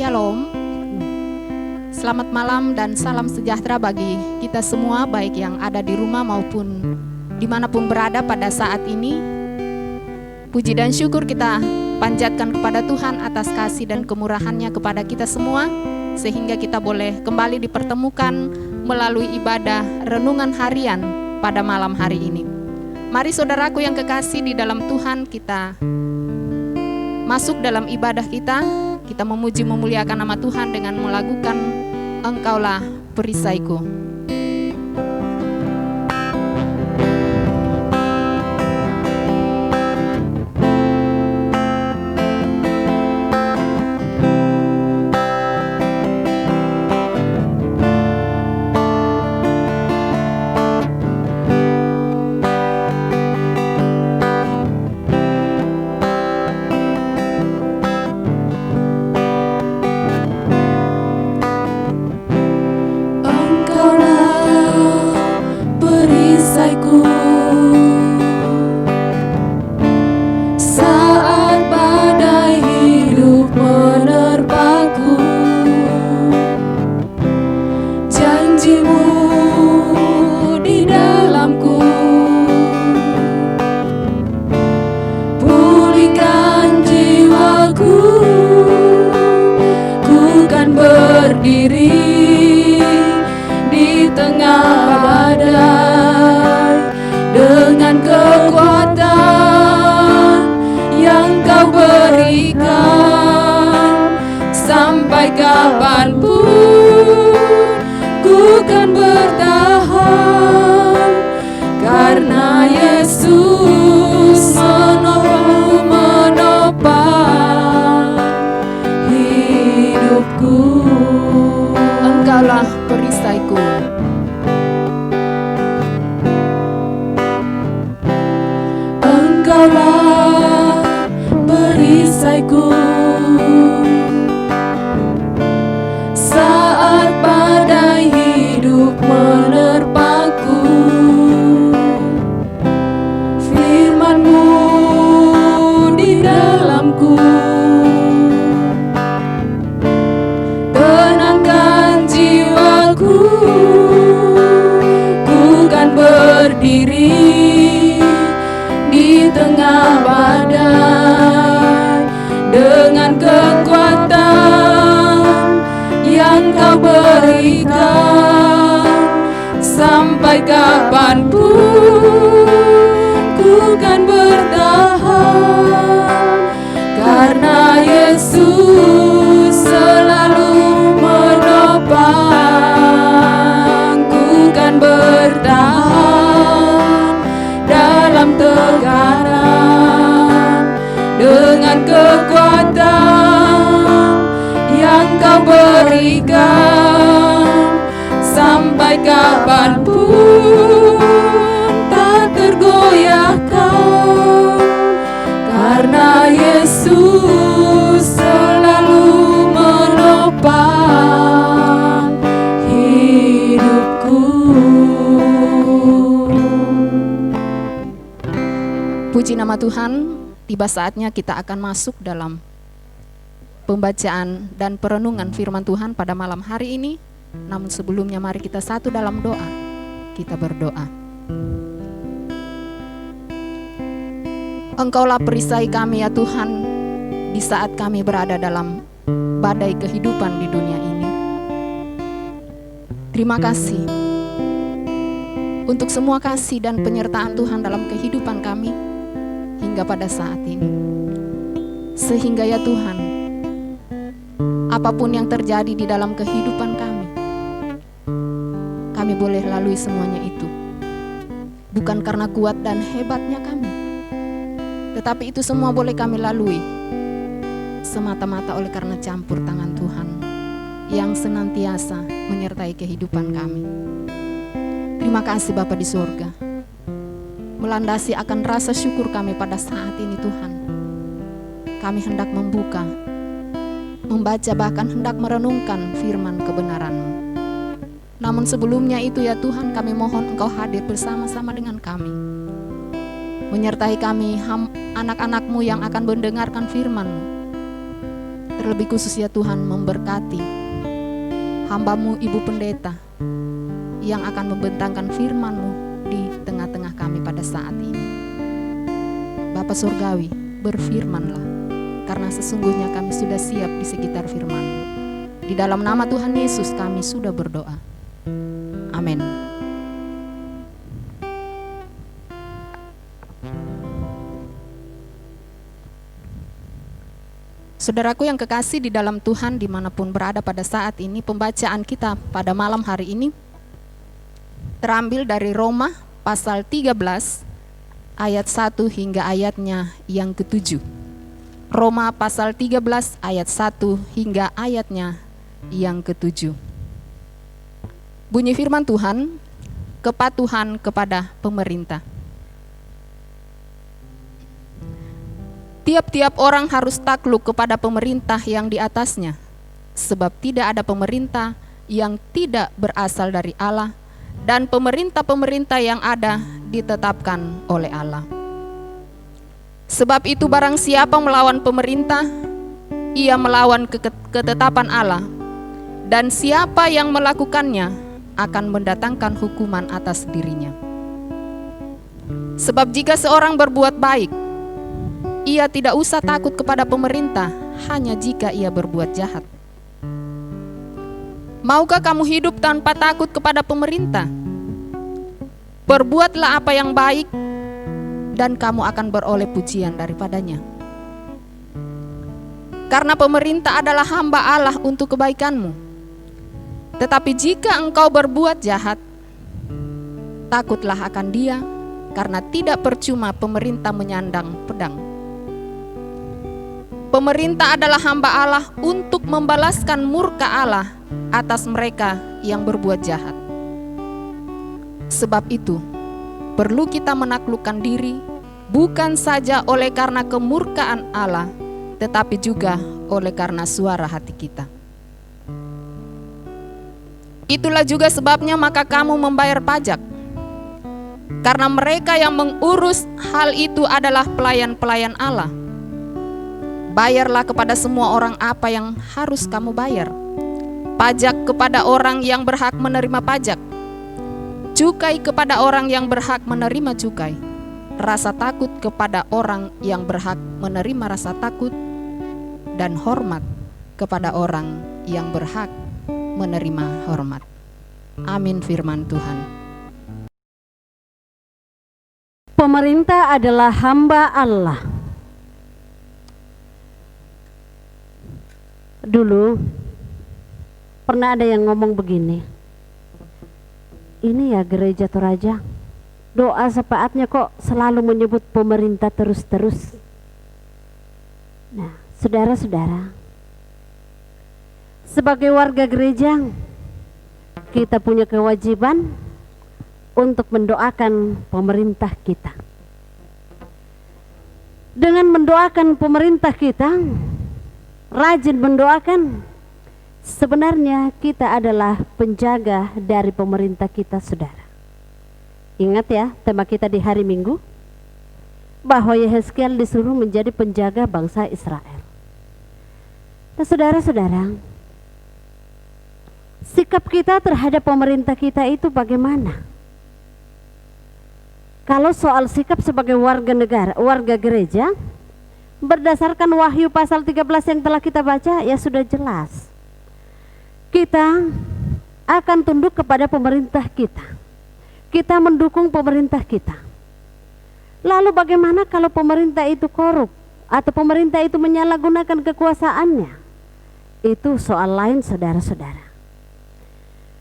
Shalom. Selamat malam dan salam sejahtera bagi kita semua, baik yang ada di rumah maupun dimanapun berada pada saat ini. Puji dan syukur kita panjatkan kepada Tuhan atas kasih dan kemurahan-Nya kepada kita semua, sehingga kita boleh kembali dipertemukan melalui ibadah renungan harian pada malam hari ini. Mari saudaraku yang kekasih di dalam Tuhan, kita masuk dalam ibadah kita memuji memuliakan nama Tuhan dengan melakukan Engkaulah perisaiku. Engkaulah perisaiku. Engkaulah perisaiku saat badai hidup menerpaku. Firman-Mu di dalamku tenangkan jiwaku. Ku kan berdiri di tengah badai dengan kekuatan yang Kau berikan. Sampai kapanpun ku kan bertahan, karena Yesus selalu menopang. Ku kan bertahan dalam tekanan dengan kekuatan yang Kau berikan. Sampai kapanpun tak tergoyahkan, karena Yesus selalu menopang hidupku. Puji nama Tuhan. Tiba saatnya kita akan masuk dalam pembacaan dan perenungan firman Tuhan pada malam hari ini. Namun sebelumnya mari kita satu dalam doa. Kita berdoa. Engkaulah perisai kami ya Tuhan, di saat kami berada dalam badai kehidupan di dunia ini. Terima kasih untuk semua kasih dan penyertaan Tuhan dalam kehidupan kami hingga pada saat ini. Sehingga ya Tuhan, apapun yang terjadi di dalam kehidupan kami boleh lalui semuanya itu. Bukan karena kuat dan hebatnya kami, tetapi itu semua boleh kami lalui semata-mata oleh karena campur tangan Tuhan yang senantiasa menyertai kehidupan kami. Terima kasih Bapa di surga, melandasi akan rasa syukur kami pada saat ini Tuhan. Kami hendak membuka, membaca, bahkan hendak merenungkan firman kebenaran-Mu. Namun sebelumnya itu ya Tuhan, kami mohon Engkau hadir bersama-sama dengan kami, menyertai kami anak-anak-Mu yang akan mendengarkan firman-Mu. Terlebih khusus ya Tuhan, memberkati hamba-Mu Ibu Pendeta yang akan membentangkan firman-Mu di tengah-tengah kami pada saat ini. Bapa Surgawi, berfirmanlah, karena sesungguhnya kami sudah siap di sekitar firman-Mu. Di dalam nama Tuhan Yesus kami sudah berdoa. Amin. Saudaraku yang kekasih di dalam Tuhan, dimanapun berada pada saat ini, pembacaan kita pada malam hari ini terambil dari Roma pasal 13 ayat 1 hingga ayatnya yang ke-7. Roma pasal 13 ayat 1 hingga ayatnya yang ke-7. Bunyi firman Tuhan, kepatuhan kepada pemerintah. Tiap-tiap orang harus takluk kepada pemerintah yang di atasnya, sebab tidak ada pemerintah yang tidak berasal dari Allah, dan pemerintah-pemerintah yang ada ditetapkan oleh Allah. Sebab itu barang siapa melawan pemerintah, ia melawan ketetapan Allah, dan siapa yang melakukannya akan mendatangkan hukuman atas dirinya. Sebab jika seorang berbuat baik, ia tidak usah takut kepada pemerintah, hanya jika ia berbuat jahat. Maukah kamu hidup tanpa takut kepada pemerintah? Perbuatlah apa yang baik, dan kamu akan beroleh pujian daripadanya. Karena pemerintah adalah hamba Allah untuk kebaikanmu. Tetapi jika engkau berbuat jahat, takutlah akan dia, karena tidak percuma pemerintah menyandang pedang. Pemerintah adalah hamba Allah untuk membalaskan murka Allah atas mereka yang berbuat jahat. Sebab itu, perlu kita menaklukkan diri, bukan saja oleh karena kemurkaan Allah, tetapi juga oleh karena suara hati kita. Itulah juga sebabnya maka kamu membayar pajak, karena mereka yang mengurus hal itu adalah pelayan-pelayan Allah. Bayarlah kepada semua orang apa yang harus kamu bayar. Pajak kepada orang yang berhak menerima pajak, cukai kepada orang yang berhak menerima cukai, rasa takut kepada orang yang berhak menerima rasa takut, dan hormat kepada orang yang berhak menerima hormat. Amin firman Tuhan. Pemerintah adalah hamba Allah. Dulu pernah ada yang ngomong begini, ini ya gereja Toraja, doa sepaatnya kok selalu menyebut pemerintah terus-terus. Nah, saudara-saudara, sebagai warga gereja, kita punya kewajiban untuk mendoakan pemerintah kita. Dengan mendoakan pemerintah kita, rajin mendoakan, sebenarnya kita adalah penjaga dari pemerintah kita, saudara. Ingat ya, tema kita di hari Minggu, bahwa Yehezkiel disuruh menjadi penjaga bangsa Israel. Nah, saudara-saudara, sikap kita terhadap pemerintah kita itu bagaimana? Kalau soal sikap sebagai warga negara, warga gereja, berdasarkan Wahyu pasal 13 yang telah kita baca, ya sudah jelas. Kita akan tunduk kepada pemerintah kita. Kita mendukung pemerintah kita. Lalu bagaimana kalau pemerintah itu korup atau pemerintah itu menyalahgunakan kekuasaannya? Itu soal lain, saudara-saudara.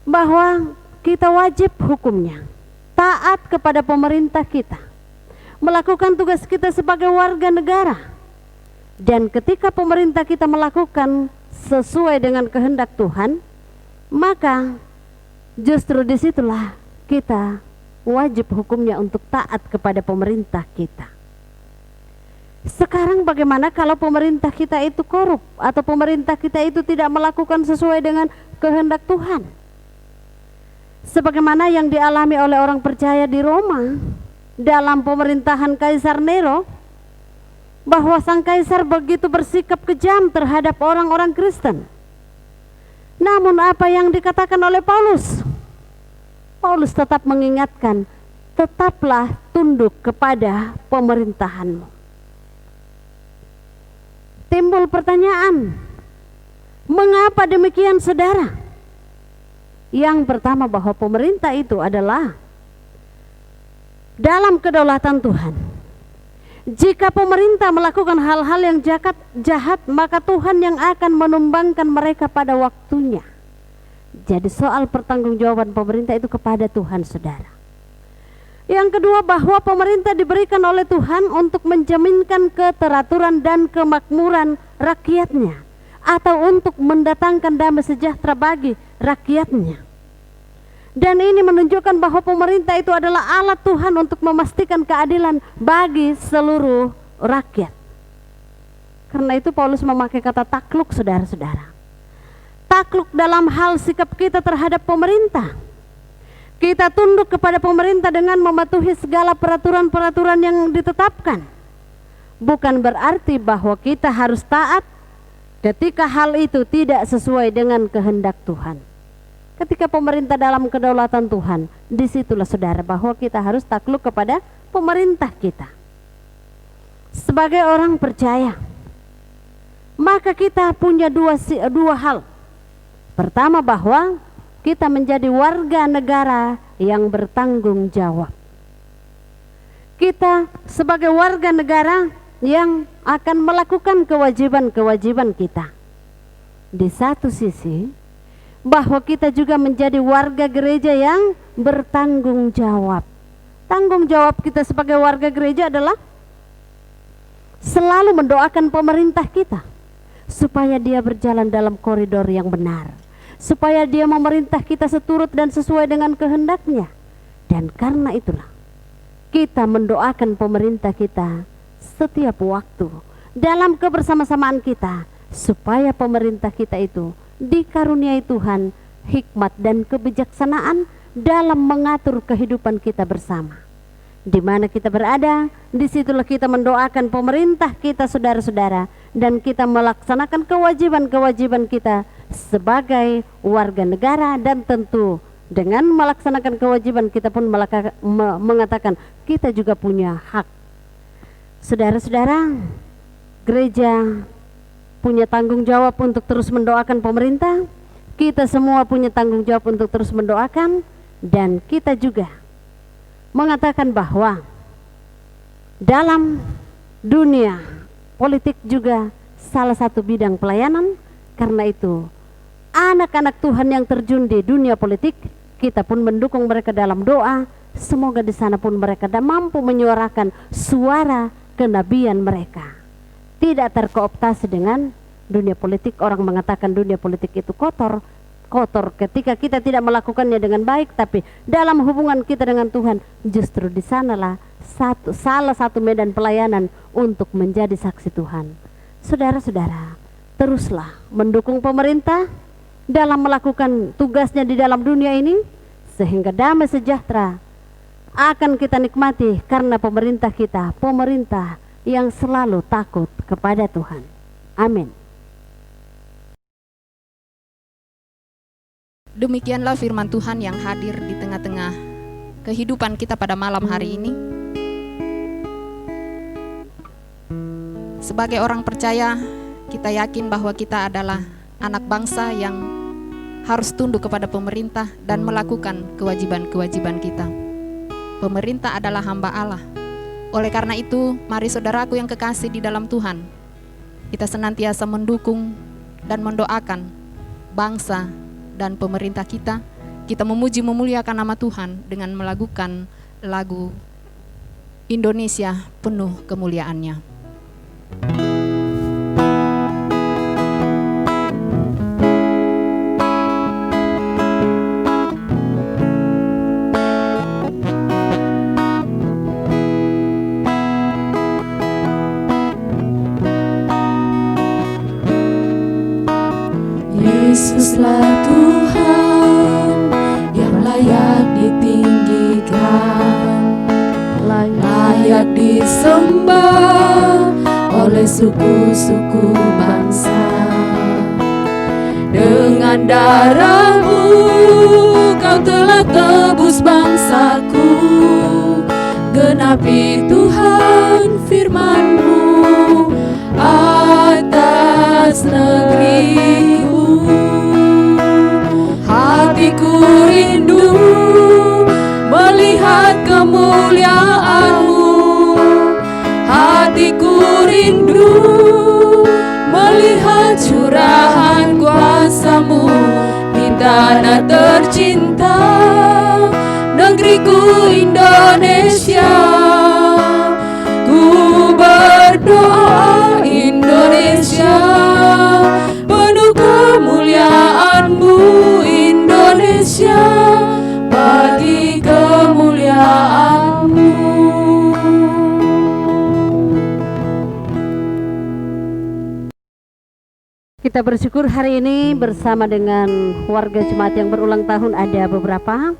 Bahwa kita wajib hukumnya, taat kepada pemerintah kita, melakukan tugas kita sebagai warga negara. Dan ketika pemerintah kita melakukan sesuai dengan kehendak Tuhan, maka justru disitulah kita wajib hukumnya untuk taat kepada pemerintah kita. Sekarang bagaimana kalau pemerintah kita itu korup atau pemerintah kita itu tidak melakukan sesuai dengan kehendak Tuhan? Sebagaimana yang dialami oleh orang percaya di Roma dalam pemerintahan Kaisar Nero, bahwa sang kaisar begitu bersikap kejam terhadap orang-orang Kristen. Namun apa yang dikatakan oleh Paulus? Paulus tetap mengingatkan, tetaplah tunduk kepada pemerintahanmu. Timbul pertanyaan, mengapa demikian saudara? Yang pertama, bahwa pemerintah itu adalah dalam kedaulatan Tuhan. Jika pemerintah melakukan hal-hal yang jahat, maka Tuhan yang akan menumbangkan mereka pada waktunya. Jadi soal pertanggungjawaban pemerintah itu kepada Tuhan, saudara. Yang kedua, bahwa pemerintah diberikan oleh Tuhan untuk menjaminkan keteraturan dan kemakmuran rakyatnya, atau untuk mendatangkan damai sejahtera bagi rakyatnya. Dan ini menunjukkan bahwa pemerintah itu adalah alat Tuhan untuk memastikan keadilan bagi seluruh rakyat. Karena itu Paulus memakai kata takluk, saudara-saudara. Takluk dalam hal sikap kita terhadap pemerintah. Kita tunduk kepada pemerintah dengan mematuhi segala peraturan-peraturan yang ditetapkan. Bukan berarti bahwa kita harus taat ketika hal itu tidak sesuai dengan kehendak Tuhan. Ketika pemerintah dalam kedaulatan Tuhan, disitulah saudara bahwa kita harus takluk kepada pemerintah kita. Sebagai orang percaya, maka kita punya dua hal. Pertama, bahwa kita menjadi warga negara yang bertanggung jawab. Kita sebagai warga negara yang akan melakukan kewajiban-kewajiban kita. Di satu sisi, bahwa kita juga menjadi warga gereja yang bertanggung jawab. Tanggung jawab kita sebagai warga gereja adalah selalu mendoakan pemerintah kita supaya dia berjalan dalam koridor yang benar, supaya dia memerintah kita seturut dan sesuai dengan kehendaknya. Dan karena itulah kita mendoakan pemerintah kita setiap waktu dalam kebersama-samaan kita, supaya pemerintah kita itu dikaruniai Tuhan hikmat dan kebijaksanaan dalam mengatur kehidupan kita bersama. Di mana kita berada, disitulah kita mendoakan pemerintah kita, saudara-saudara, dan kita melaksanakan kewajiban-kewajiban kita sebagai warga negara. Dan tentu dengan melaksanakan kewajiban kita pun mengatakan kita juga punya hak. Saudara-saudara, gereja punya tanggung jawab untuk terus mendoakan pemerintah. Kita semua punya tanggung jawab untuk terus mendoakan. Dan kita juga mengatakan bahwa dalam dunia politik juga salah satu bidang pelayanan. Karena itu anak-anak Tuhan yang terjun di dunia politik, kita pun mendukung mereka dalam doa. Semoga di sana pun mereka mampu menyuarakan suara kenabian mereka, tidak terkooptasi dengan dunia politik. Orang mengatakan dunia politik itu kotor ketika kita tidak melakukannya dengan baik. Tapi dalam hubungan kita dengan Tuhan, justru di sanalah salah satu medan pelayanan untuk menjadi saksi Tuhan. Saudara-saudara, teruslah mendukung pemerintah dalam melakukan tugasnya di dalam dunia ini, sehingga damai sejahtera akan kita nikmati karena pemerintah kita, pemerintah yang selalu takut kepada Tuhan. Amin. Demikianlah firman Tuhan yang hadir di tengah-tengah kehidupan kita pada malam hari ini. Sebagai orang percaya, kita yakin bahwa kita adalah anak bangsa yang harus tunduk kepada pemerintah dan melakukan kewajiban-kewajiban kita. Pemerintah adalah hamba Allah. Oleh karena itu, mari saudaraku yang kekasih di dalam Tuhan, kita senantiasa mendukung dan mendoakan bangsa dan pemerintah kita. Kita memuji memuliakan nama Tuhan dengan melakukan lagu Indonesia penuh kemuliaannya. Yesuslah Tuhan yang layak ditinggikan, layak disembah suku-suku bangsa. Dengan darah-Mu Kau telah tebus bangsaku. Genapi Tuhan firman-Mu atas negeriku. Hatiku rindu melihat kemuliaan-Mu. Hatiku rindu melihat curahan kuasa-Mu di tanah tercinta, negeriku Indonesia. Ku berdoa Indonesia, penuh kemuliaan-Mu Indonesia, bagi kemuliaan-Mu. Kita bersyukur hari ini bersama dengan warga jemaat yang berulang tahun ada beberapa.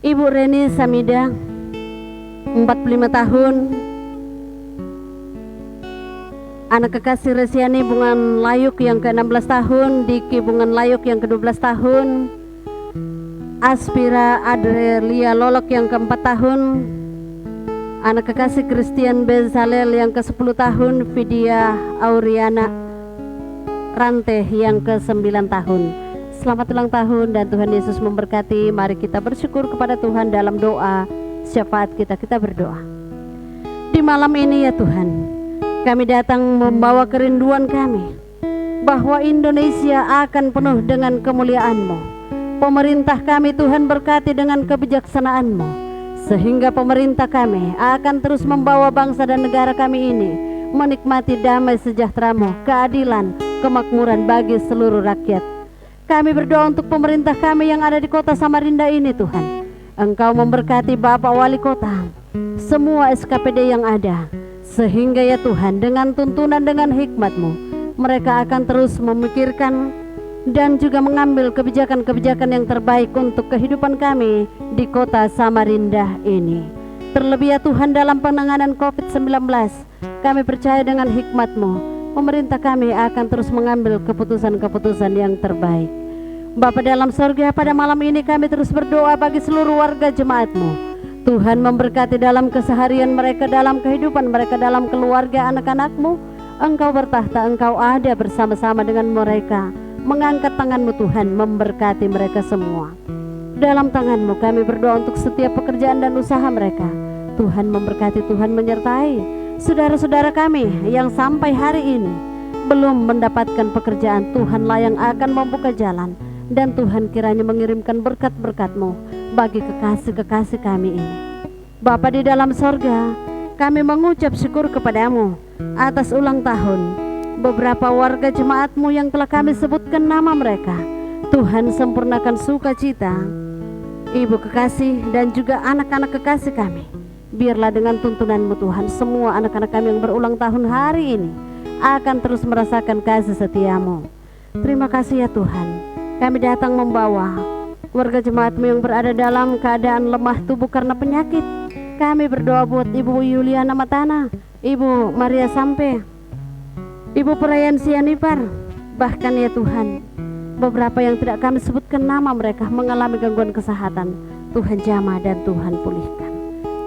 Ibu Reni Samida 45 tahun. Anak kekasih Resiani Bungan Layuk yang ke-16 tahun, Diki Bungan Layuk yang ke-12 tahun, Aspira Adrelia Lolok yang ke-4 tahun, anak kekasih Christian Bezalel yang ke-10 tahun, Vidya Auriana Rante yang ke-9 tahun. Selamat ulang tahun dan Tuhan Yesus memberkati. Mari kita bersyukur kepada Tuhan dalam doa syafaat kita. Kita berdoa. Di malam ini ya Tuhan, kami datang membawa kerinduan kami bahwa Indonesia akan penuh dengan kemuliaan-Mu. Pemerintah kami Tuhan berkati dengan kebijaksanaan-Mu, sehingga pemerintah kami akan terus membawa bangsa dan negara kami ini menikmati damai sejahtera-Mu, keadilan, kemakmuran bagi seluruh rakyat. Kami berdoa untuk pemerintah kami yang ada di kota Samarinda ini Tuhan. Engkau memberkati Bapak Wali Kota, semua SKPD yang ada, sehingga ya Tuhan dengan tuntunan dengan hikmat-Mu mereka akan terus memikirkan dan juga mengambil kebijakan-kebijakan yang terbaik untuk kehidupan kami di kota Samarinda ini. Terlebih ya Tuhan dalam penanganan COVID-19, kami percaya dengan hikmat-Mu pemerintah kami akan terus mengambil keputusan-keputusan yang terbaik. Bapa dalam sorga, pada malam ini kami terus berdoa bagi seluruh warga jemaat-Mu. Tuhan memberkati dalam keseharian mereka, dalam kehidupan mereka, dalam keluarga anak-anak-Mu. Engkau bertahta, Engkau ada bersama-sama dengan mereka. Mengangkat tangan-Mu Tuhan, memberkati mereka semua. Dalam tangan-Mu kami berdoa untuk setiap pekerjaan dan usaha mereka. Tuhan memberkati, Tuhan menyertai saudara-saudara kami yang sampai hari ini belum mendapatkan pekerjaan. Tuhanlah yang akan membuka jalan, dan Tuhan kiranya mengirimkan berkat-berkat-Mu bagi kekasih-kekasih kami ini. Bapa di dalam sorga, kami mengucap syukur kepadamu atas ulang tahun beberapa warga jemaat-Mu yang telah kami sebutkan nama mereka. Tuhan sempurnakan sukacita ibu kekasih dan juga anak-anak kekasih kami. Biarlah dengan tuntunan-Mu Tuhan, semua anak-anak kami yang berulang tahun hari ini akan terus merasakan kasih setia-Mu. Terima kasih ya Tuhan. Kami datang membawa warga jemaat-Mu yang berada dalam keadaan lemah tubuh karena penyakit. Kami berdoa buat Ibu Yuliana Matana, Ibu Maria Sampe, Ibu Perayan Sianipar, bahkan ya Tuhan beberapa yang tidak kami sebutkan nama mereka mengalami gangguan kesehatan. Tuhan jamah dan Tuhan pulihkan.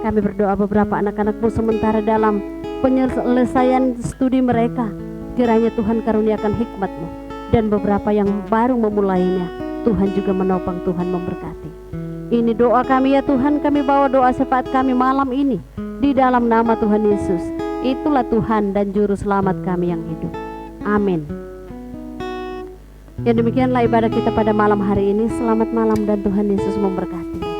Kami berdoa beberapa anak-anak-Mu sementara dalam penyelesaian studi mereka. Kiranya Tuhan karuniakan hikmat-Mu, dan beberapa yang baru memulainya, Tuhan juga menopang, Tuhan memberkati. Ini doa kami ya Tuhan, kami bawa doa syafaat kami malam ini di dalam nama Tuhan Yesus. Itulah Tuhan dan Juru Selamat kami yang hidup. Amin. Ya demikianlah ibadah kita pada malam hari ini. Selamat malam dan Tuhan Yesus memberkati.